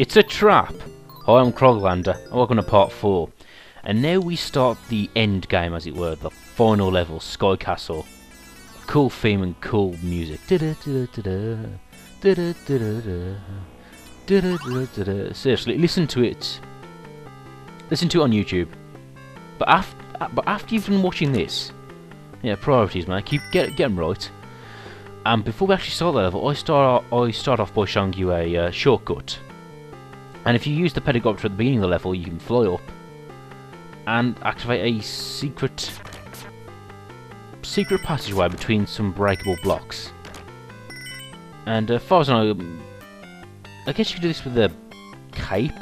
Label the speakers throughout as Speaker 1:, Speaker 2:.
Speaker 1: It's a trap! Hi, I'm Kroglander, and welcome to part 4. And now we start the end game, as it were, the final level, Sky Castle. Cool theme and cool music. Seriously, listen to it. Listen to it on YouTube. But after you've been watching this, yeah, priorities, man. Get them right. And before we actually start the level, I start off by showing you a shortcut. And if you use the pedicopter at the beginning of the level, you can fly up and activate a secret passageway between some breakable blocks. And as far as I know, I guess you can do this with the cape,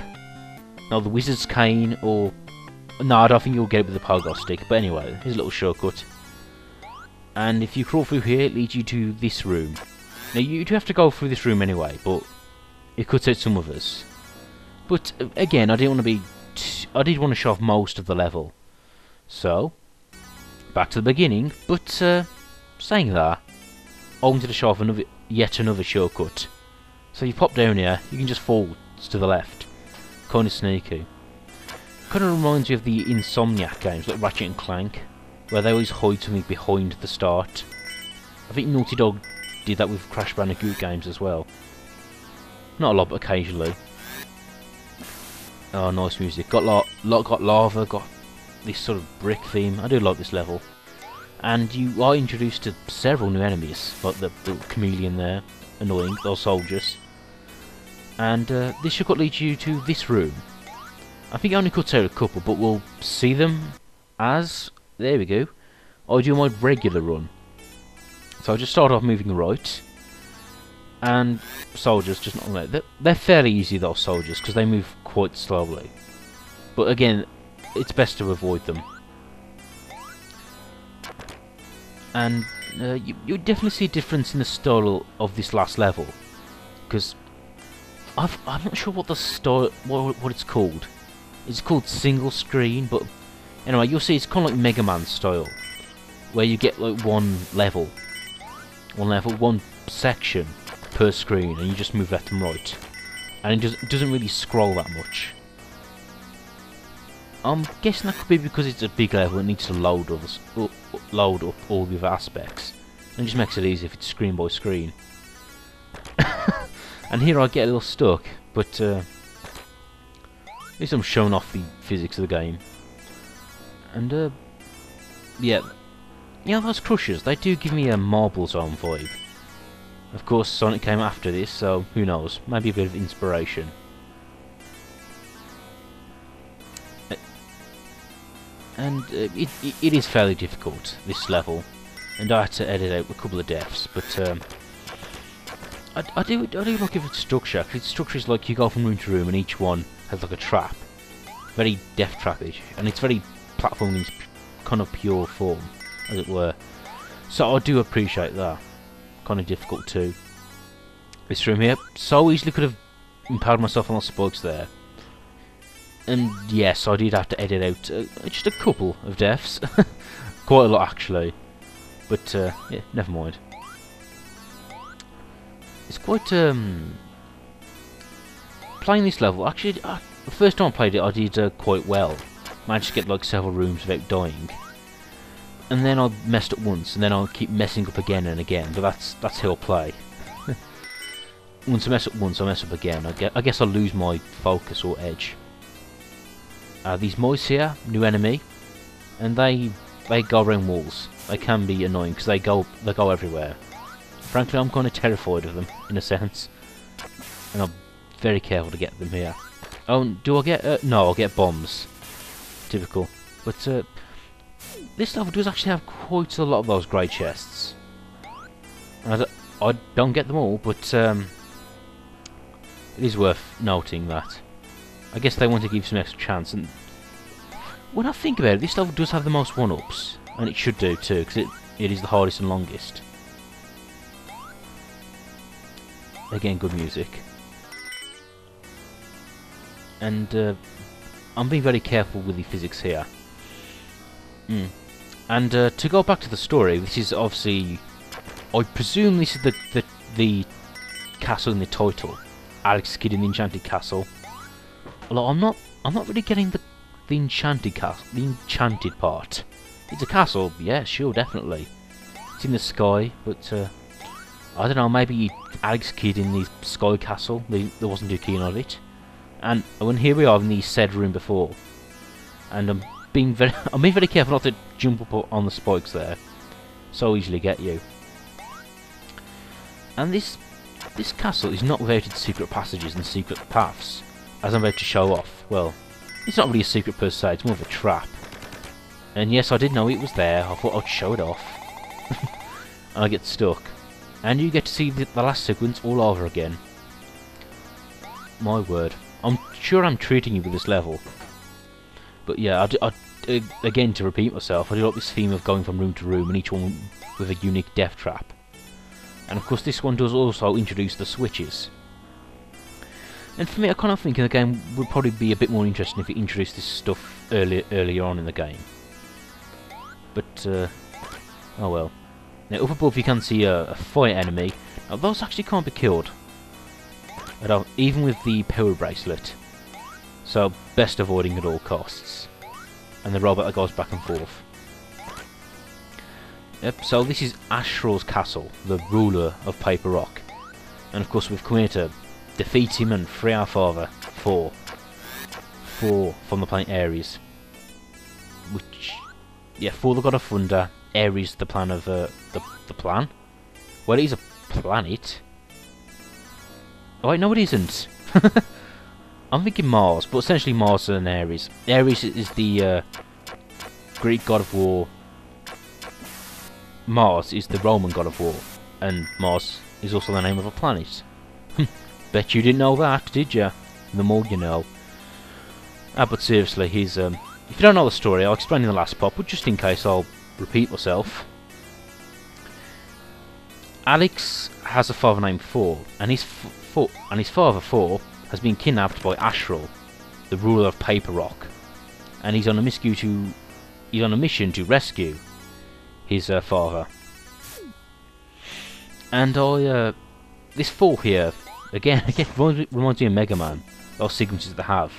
Speaker 1: no, the wizard's cane, or no, I don't think you'll get it with the pogo stick. But anyway, here's a little shortcut. And if you crawl through here, it leads you to this room. Now you do have to go through this room anyway, but it cuts out some of us. But again, I did want to show off most of the level. So back to the beginning. But saying that, I wanted to show off yet another shortcut. So you pop down here, you can just fall to the left. Kind of sneaky. Kind of reminds you of the Insomniac games like Ratchet and Clank, where they always hide something behind the start. I think Naughty Dog did that with Crash Bandicoot games as well. Not a lot, but occasionally. Oh, nice music. Got lava, got this sort of brick theme. I do like this level. And you are introduced to several new enemies, like the chameleon there, annoying, those soldiers. And this should lead you to this room. I think it only cuts out a couple, but we'll see them as... There we go. I do my regular run. So I just start off moving right. And soldiers just not like they're fairly easy, those soldiers, because they move quite slowly. But again, it's best to avoid them. And you definitely see a difference in the style of this last level, because I'm not sure what the style, what it's called. It's called single screen, but anyway, you'll see it's kind of like Mega Man style, where you get like one level, one section per screen, and you just move left and right, and it doesn't really scroll that much. I'm guessing that could be because it's a big level, it needs to load up all the other aspects, and it just makes it easy if it's screen by screen. And here I get a little stuck, but at least I'm showing off the physics of the game. And yeah, those crushers, they do give me a Marble Zone vibe. Of course, Sonic came after this, so who knows? Maybe a bit of inspiration. And it is fairly difficult, this level, and I had to edit out a couple of deaths. But I do like it for structure. Cause its structure is like you go from room to room, and each one has like a trap, very death trappish, and it's very platforming in its kind of pure form, as it were. So I do appreciate that. Kind of difficult too. This room here, so easily could have impaled myself on those spikes there. And yes, I did have to edit out just a couple of deaths. Quite a lot actually. But yeah, never mind. It's quite playing this level, actually the first time I played it I did quite well. Managed to get like several rooms without dying. And then I messed up once, and then I'll keep messing up again and again. But that's how I play. Once I mess up once, I mess up again. I guess I lose my focus or edge. These mice here, new enemy, and they go around walls. They can be annoying because they go everywhere. Frankly, I'm kind of terrified of them in a sense, and I'm very careful to get them here. Oh, do I get? No, I'll get bombs. Typical, but. This level does actually have quite a lot of those grey chests. I don't get them all, but it is worth noting that. I guess they want to give some extra chance, and when I think about it, this level does have the most one-ups, and it should do too, because it is the hardest and longest. Again, good music. And I'm being very careful with the physics here. And to go back to the story, this is obviously, I presume this is the castle in the title. Alex Kidd in the Enchanted Castle. Although I'm not really getting the Enchanted Castle, the Enchanted part. It's a castle, yeah, sure, definitely. It's in the sky, but I don't know. Maybe Alex Kidd in the Sky Castle. They wasn't too keen on it. And when here we are in the said room before, and I'm being very careful not to jump up on the spikes there. So easily get you. And this castle is not without its secret passages and secret paths, as I'm about to show off. Well, it's not really a secret per se, it's more of a trap. And yes, I did know it was there, I thought I'd show it off. And I get stuck. And you get to see the last sequence all over again. My word. I'm sure I'm treating you with this level. But yeah, again, to repeat myself, I do like this theme of going from room to room, and each one with a unique death trap. And of course this one does also introduce the switches. And for me, I kind of think the game would probably be a bit more interesting if it introduced this stuff earlier on in the game. But, oh well. Now up above you can see a fire enemy. Now those actually can't be killed. Even with the power bracelet. So best avoiding at all costs. And the robot that goes back and forth. Yep, so this is Ashral's castle, the ruler of Paper Rock. And of course we've come here to defeat him and free our father. Four from the planet Ares. Which, yeah, for the god of thunder, Ares the plan of the plan. Well, it is a planet. Oh wait, no it isn't. I'm thinking Mars, but essentially Mars and Ares. Ares is the Greek god of war. Mars is the Roman god of war, and Mars is also the name of a planet. Bet you didn't know that, did ya? The more you know. But seriously, he's if you don't know the story, I'll explain in the last part, but just in case I'll repeat myself. Alex has a father named Thor, and his father Thor has been kidnapped by Ashral, the ruler of Paper Rock, and he's on a mission to rescue his father. And this Thor here again reminds me of Mega Man. Those sequences they have.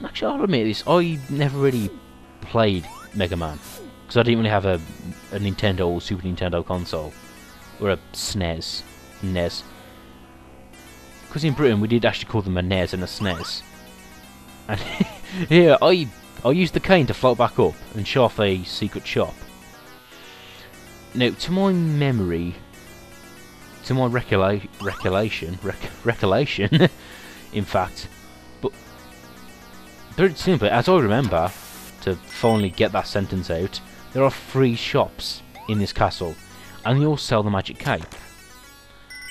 Speaker 1: Actually, I'll admit this: I never really played Mega Man because I didn't really have a Nintendo or Super Nintendo console or a SNES. NES. Because in Britain we did actually call them a NES and a SNES. And here I used the cane to float back up and show off a secret shop. Now, to my memory, to my recollection, in fact, but very simply, as I remember, to finally get that sentence out, there are 3 shops in this castle, and they all sell the magic cape.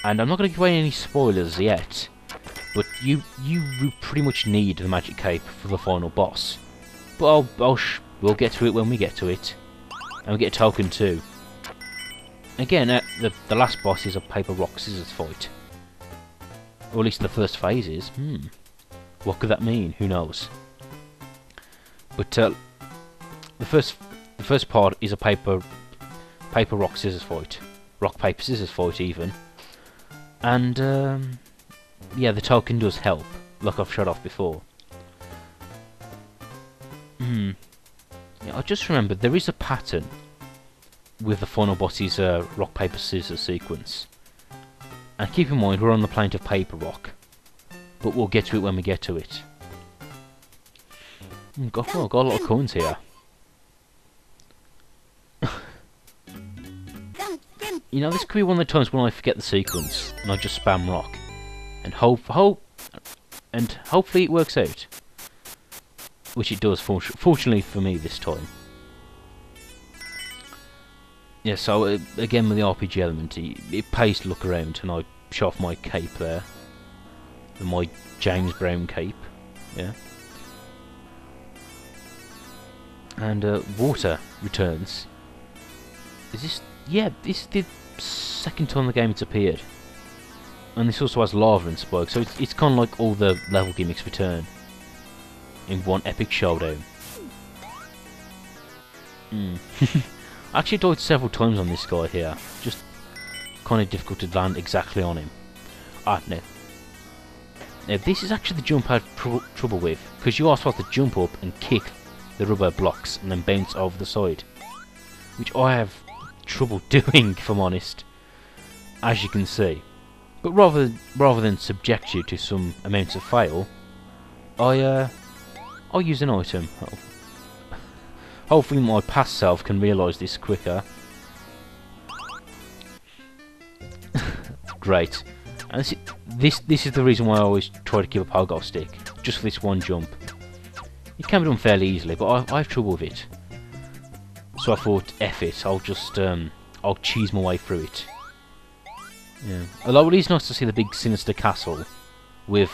Speaker 1: And I'm not going to give away any spoilers yet, but you pretty much need the magic cape for the final boss. But we'll get to it when we get to it, and we get a token too. Again, the last boss is a paper rock scissors fight, or at least the first phase is. What could that mean? Who knows? But the first part is a paper rock scissors fight, rock paper scissors fight even. And yeah, the token does help, like I've showed off before. Yeah, I just remembered there is a pattern with the final boss's rock paper scissors sequence. And keep in mind we're on the planet of Paper Rock, but we'll get to it when we get to it. Got a lot of coins here. You know, this could be one of the times when I forget the sequence and I just spam rock, and hopefully it works out, which it does. Fortunately for me this time. Yeah. So again, with the RPG element, it pays to look around, and I show off my cape there, and my James Brown cape. Yeah. And water returns. Is this? Yeah, this is the second time the game it's appeared. And this also has lava and spikes, so it's kind of like all the level gimmicks return in one epic showdown. I actually died several times on this guy here. Just kind of difficult to land exactly on him. No. Now this is actually the jump I had trouble with, because you are supposed to jump up and kick the rubber blocks and then bounce over the side, which I have trouble doing, if I'm honest, as you can see. But rather than subject you to some amounts of fail, I'll use an item. Hopefully my past self can realise this quicker. Great. And this is the reason why I always try to keep a pogo stick, just for this one jump. It can be done fairly easily, but I have trouble with it. So I thought, F it, I'll just I'll cheese my way through it. Yeah. Although it is nice to see the big sinister castle with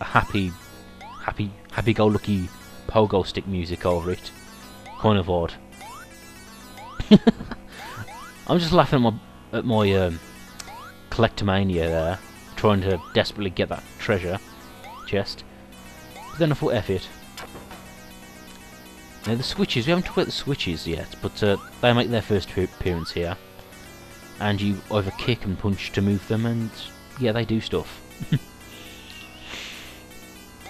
Speaker 1: a happy-go-lucky pogo stick music over it. Kind of odd. I'm just laughing at my collectomania there, trying to desperately get that treasure chest. But then I thought, F it. Now the switches, we haven't talked about the switches yet, but they make their first appearance here. And you either kick and punch to move them, and yeah, they do stuff.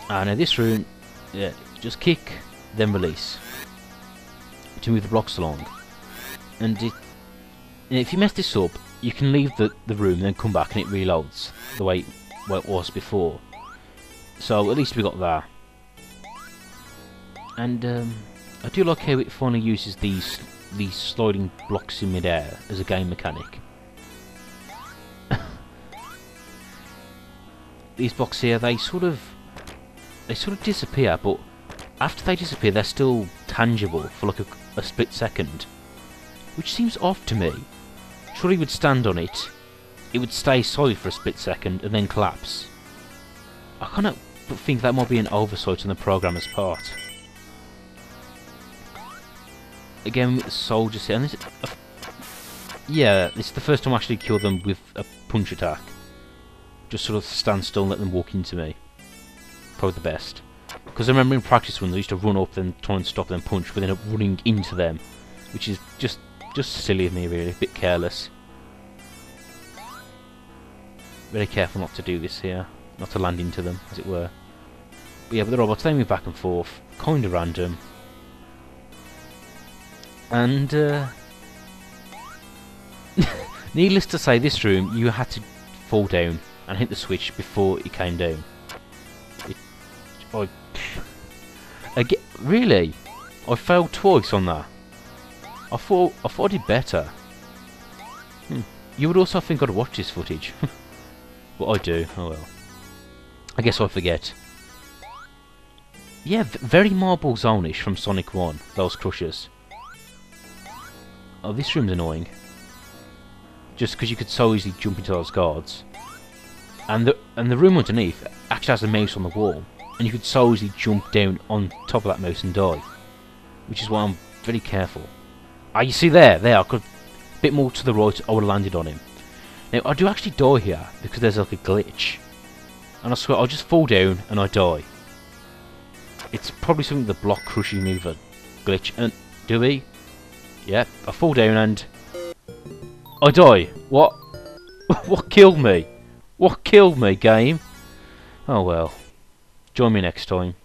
Speaker 1: Now this room, yeah, just kick, then release to move the blocks along. And if you mess this up, you can leave the room and then come back and it reloads the way it was before. So at least we got that. And I do like how it finally uses these sliding blocks in midair as a game mechanic. These blocks here, they sort of disappear, but after they disappear, they're still tangible for like a split second, which seems off to me. Surely you would stand on it, it would stay solid for a split second and then collapse. I kind of think that might be an oversight on the programmer's part. Again with the soldiers here, and yeah, this is the first time I actually killed them with a punch attack. Just sort of stand still and let them walk into me. Probably the best. Because I remember in practice ones I used to run up and try and stop them punch, but then up running into them, which is just silly of me really, a bit careless. Very careful not to do this here, not to land into them, as it were. But yeah, but the robots, they move back and forth, kind of random. And needless to say, this room you had to fall down and hit the switch before it came down. Really, I failed twice on that. I thought I did better. You would also think I'd watch this footage, but I do. Oh well. I guess I forget. Yeah, very Marble Zone-ish from Sonic 1. Those crushers. Oh, this room's annoying. Just because you could so easily jump into those guards. And the room underneath actually has a mouse on the wall, and you could so easily jump down on top of that mouse and die. Which is why I'm very careful. Ah, you see there, I could, a bit more to the right, I would have landed on him. Now, I do actually die here, because there's like a glitch. And I swear, I'll just fall down, and I die. It's probably something the block crushing move a glitch, and do we? Yeah, I fall down and I die. What? What killed me? What killed me, game? Oh well. Join me next time.